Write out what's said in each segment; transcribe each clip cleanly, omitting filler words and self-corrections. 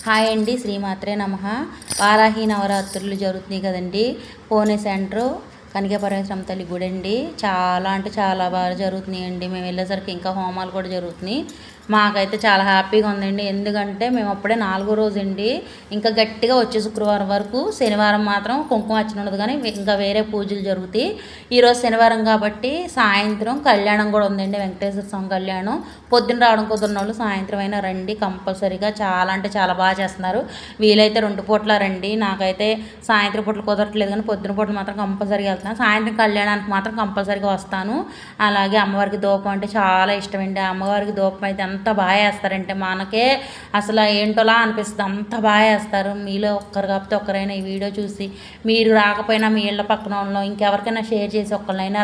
Hi అండి, శ్రీమాత్రే నమః. వారాహి నవరాత్రులు జరుగుతున్నాయి కదండి. పూణే సెంటర్ కనకపరమేశ్వరం తల్లి గుడి అండి. చాలా అంటే చాలా బాగా జరుగుతున్నాయండి. మేము వెళ్ళేసరికి ఇంకా హోమాలు కూడా జరుగుతున్నాయి. మాకైతే చాలా హ్యాపీగా ఉందండి. ఎందుకంటే మేము అప్పుడే 4వ రోజు అండి. ఇంకా గట్టిగా వచ్చే శుక్రవారం వరకు, శనివారం మాత్రం కుంకుమ అర్చన ఉండదు, కానీ ఇంకా వేరే పూజలు జరుగుతాయి. ఈరోజు శనివారం కాబట్టి సాయంత్రం కళ్యాణం కూడా ఉందండి, వెంకటేశ్వర స్వామి కళ్యాణం. పొద్దున్న రావడం కుదిరిన వాళ్ళు సాయంత్రం అయినా రండి కంపల్సరీగా. చాలా అంటే చాలా బాగా చేస్తున్నారు. వీలైతే 2 పూట్ల రండి. నాకైతే సాయంత్రం పూటలు కుదరట్లేదు, కానీ పొద్దున పూటలు మాత్రం కంపల్సరీగా వెళ్తాను. సాయంత్రం కళ్యాణానికి మాత్రం కంపల్సరీగా వస్తాను. అలాగే అమ్మవారికి ధూపం అంటే చాలా ఇష్టమండి. అమ్మవారికి ధూపం అయితే అంత బాగా వేస్తారంటే మనకే అసలు ఏంటోలా అనిపిస్తుంది, అంత బాగా వేస్తారు. మీలో ఒక్కరు కాకపోతే ఒక్కరైనా ఈ వీడియో చూసి, మీరు రాకపోయినా మీ ఇళ్ళ పక్కన వాళ్ళు ఇంకెవరికైనా షేర్ చేసి ఒక్కళ్ళైనా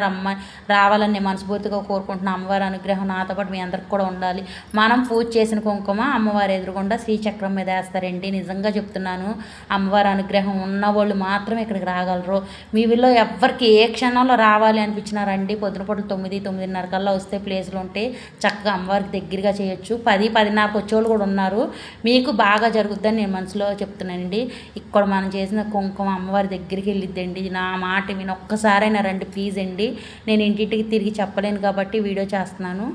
రావాలని నేను మనస్ఫూర్తిగా కోరుకుంటున్నాను. అమ్మవారి అనుగ్రహం నాతో పాటు మీ అందరికి కూడా ఉండాలి. మనం పూజ చేసిన కుంకుమ అమ్మవారి ఎదురుగుండా శ్రీచక్రం మీద వేస్తారండి. నిజంగా చెప్తున్నాను, అమ్మవారి అనుగ్రహం ఉన్నవాళ్ళు మాత్రమే ఇక్కడికి రాగలరు. మీ వీళ్ళు ఎవరికి ఏ క్షణంలో రావాలి అనిపించినారండి. పొద్దున పూట 9-9:30 కల్లా వస్తే ప్లేసులు ఉంటే చక్కగా అమ్మవారికి దగ్గరగా చేయొచ్చు. 10-10:30 వచ్చేవాళ్ళు కూడా ఉన్నారు. మీకు బాగా జరుగుద్దని నేను మనసులో చెప్తున్నానండి. ఇక్కడ మనం చేసిన కుంకుమ అమ్మవారి దగ్గరికి వెళ్ళిద్దండి. నా మాట విని ఒక్కసారైనా రండి ప్లీజ్ అండి. నేను ఇంటింటికి తిరిగి చెప్పలేను కాబట్టి వీడియో చేస్తున్నాను.